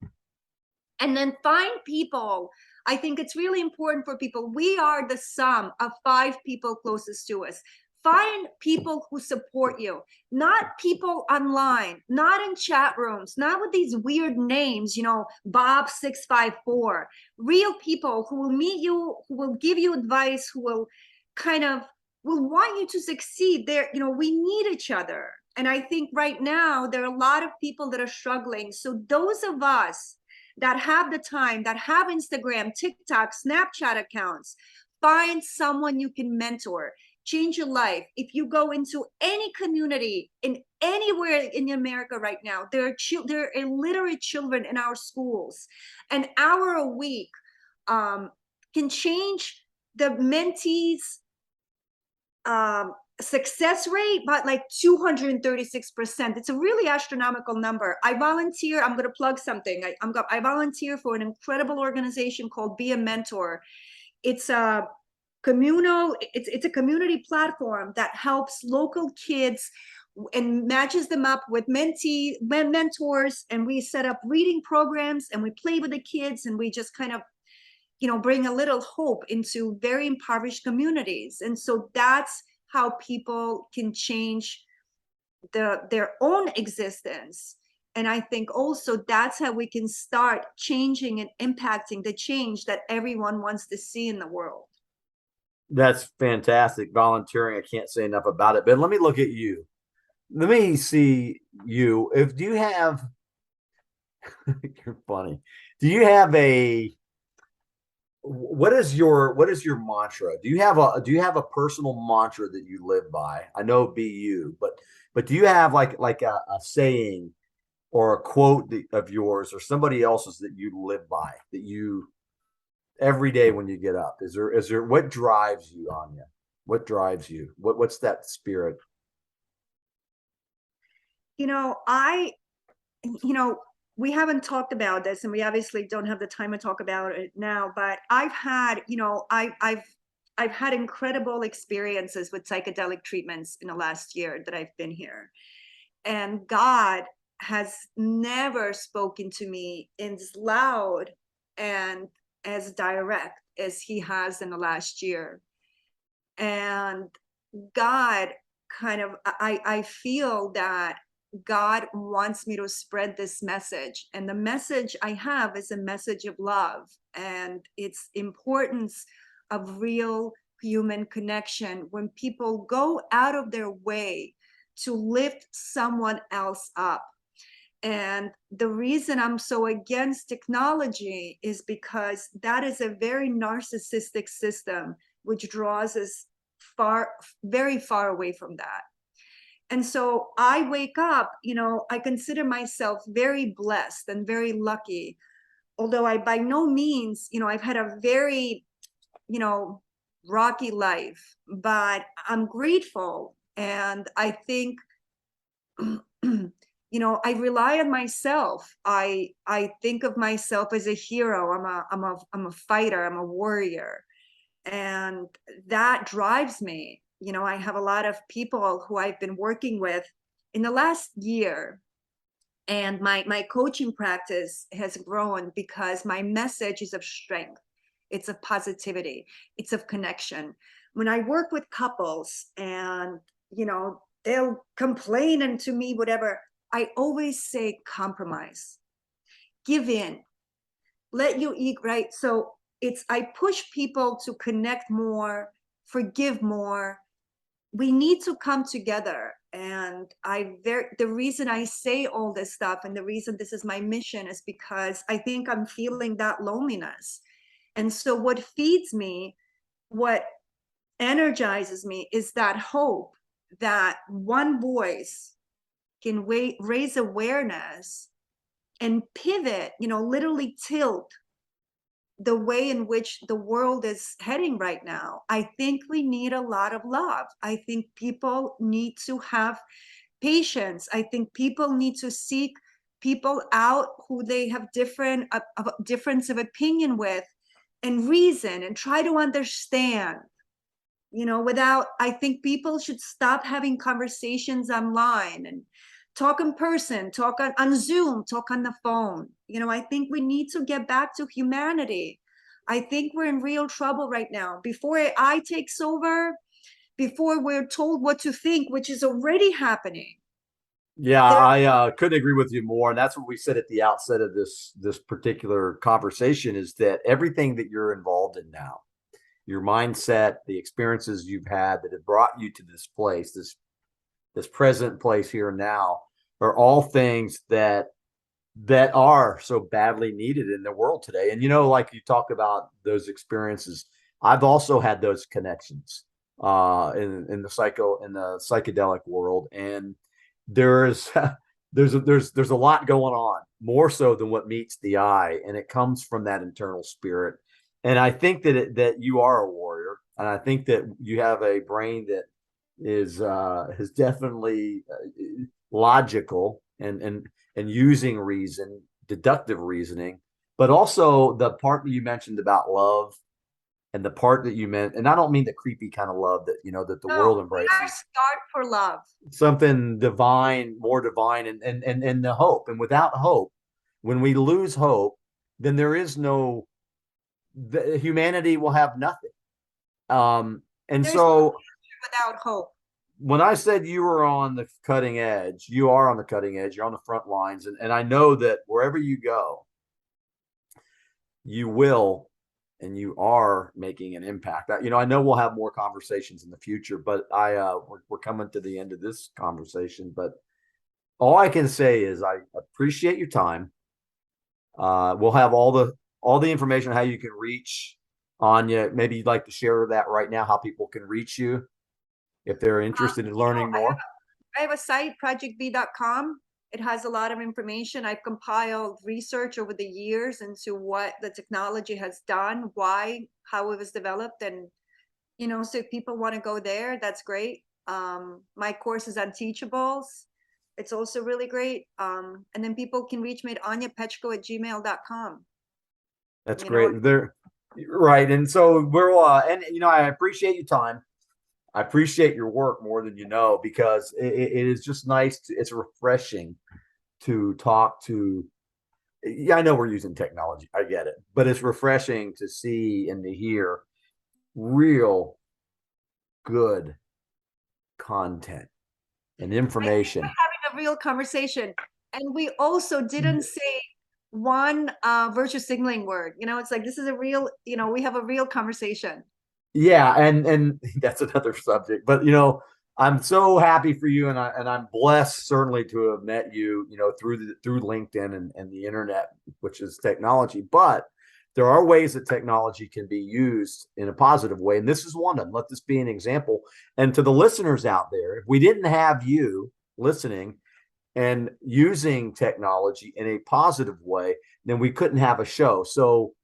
And then find people. I think it's really important for people. We are the sum of 5 people closest to us. Find people who support you, not people online, not in chat rooms, not with these weird names, Bob654. Real people who will meet you, who will give you advice, who will kind of will want you to succeed. We need each other. And I think right now there are a lot of people that are struggling. So those of us that have the time, that have Instagram, TikTok, Snapchat accounts, find someone you can mentor, change your life. If you go into any community in anywhere in America right now, there are illiterate children in our schools. An hour a week can change the mentees' success rate by like 236%. It's a really astronomical number. I volunteer. I'm going to plug something. I volunteer for an incredible organization called Be a Mentor. It's a it's a community platform that helps local kids and matches them up with mentors. And we set up reading programs and we play with the kids and we just kind of bring a little hope into very impoverished communities. And so that's how people can change their own existence. And I think also that's how we can start changing and impacting the change that everyone wants to see in the world. That's fantastic. Volunteering, I can't say enough about it. But let me look at you. Let me see you. If do you have you're funny. Do you have a what is your mantra? Do you have a personal mantra that you live by? I know be you, but do you have like a saying or a quote of yours or somebody else's that you live by, that you every day when you get up? Is there what drives you, Anya? What drives you? What's that spirit? I we haven't talked about this and we obviously don't have the time to talk about it now, but I've had incredible experiences with psychedelic treatments in the last year that I've been here, and God has never spoken to me as loud and as direct as he has in the last year. And God I feel that God wants me to spread this message. And the message I have is a message of love and its importance of real human connection when people go out of their way to lift someone else up. And the reason I'm so against technology is because that is a very narcissistic system, which draws us very far away from that. And so I wake up, I consider myself very blessed and very lucky, although I by no means, I've had a very, rocky life, but I'm grateful. And I think, I rely on myself. I think of myself as a hero. I'm a fighter. I'm a warrior. And that drives me. I have a lot of people who I've been working with in the last year, and my coaching practice has grown because my message is of strength. It's of positivity. It's of connection. When I work with couples and, they'll complain and to me, whatever, I always say compromise, give in, let you eat, right? So I push people to connect more, forgive more. We need to come together. And the reason I say all this stuff and the reason this is my mission is because I think I'm feeling that loneliness. And so what feeds me, what energizes me is that hope that one voice can raise awareness and pivot, literally tilt the way in which the world is heading right now. I think we need a lot of love. I think people need to have patience. I think people need to seek people out who they have difference of opinion with and reason and try to understand. I think people should stop having conversations online and talk in person, talk on Zoom, talk on the phone. You know, I think we need to get back to humanity. I think we're in real trouble right now. Before AI takes over, before we're told what to think, which is already happening. Yeah, There, I couldn't agree with you more. And that's what we said at the outset of this particular conversation is that everything that you're involved in now, your mindset, the experiences you've had that have brought you to this place, this present place here and now, are all things that are so badly needed in the world today. And like you talk about those experiences, I've also had those connections in the psychedelic world, and there's there's a lot going on, more so than what meets the eye, and it comes from that internal spirit. And I think that you are a warrior, and I think that you have a brain that is definitely logical and using reason, deductive reasoning, but also the part that you mentioned about love, and the part that you meant, and I don't mean the creepy kind of love that that the no, world we are embraces, scarred for love. something divine, more divine, and the hope. And without hope, when we lose hope, then there is no humanity will have nothing. And There's no so future without hope. when I said you were on the cutting edge, you are on the cutting edge, you're on the front lines. And I know that wherever you go, you will, and you are making an impact. I know we'll have more conversations in the future, but we're coming to the end of this conversation. But all I can say is I appreciate your time. We'll have all the information on how you can reach Anya. Maybe you'd like to share that right now, how people can reach you if they're interested in learning more. I have a site, projectb.com. It has a lot of information. I've compiled research over the years into what the technology has done, why, how it was developed. And, so if people want to go there, that's great. My course is on Teachables. It's also really great. And then people can reach me at anyapechko@gmail.com. That's You know, great. They're right. And so we're and I appreciate your time. I appreciate your work more than you know, because it is just nice. It's refreshing to talk to. Yeah, I know we're using technology. I get it, but it's refreshing to see and to hear real good content and information. having a real conversation. And we also didn't say one virtue signaling word. It's like, this is a real, we have a real conversation. Yeah, and that's another subject. But I'm so happy for you, and I'm blessed certainly to have met you, through LinkedIn and the internet, which is technology. But there are ways that technology can be used in a positive way, and this is one of them. Let this be an example. And to the listeners out there, if we didn't have you listening and using technology in a positive way, then we couldn't have a show. So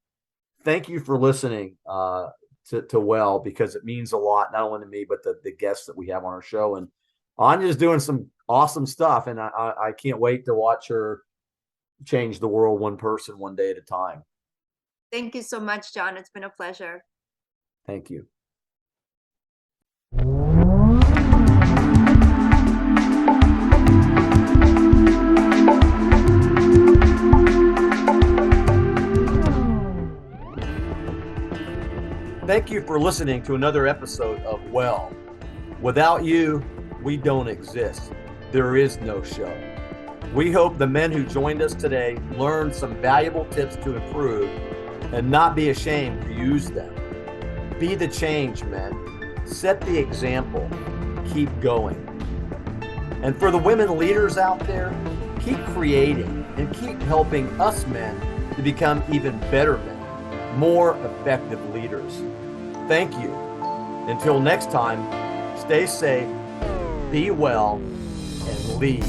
thank you for listening to WELL, because it means a lot, not only to me, but the guests that we have on our show. And Anya's doing some awesome stuff, and I can't wait to watch her change the world one person one day at a time. Thank you so much, John. It's been a pleasure. Thank you. Thank you for listening to another episode of WELL. Without you, we don't exist. There is no show. We hope the men who joined us today learned some valuable tips to improve and not be ashamed to use them. Be the change, men. Set the example. Keep going. And for the women leaders out there, keep creating and keep helping us men to become even better men, more effective leaders. Thank you. Until next time, stay safe, be well, and lead.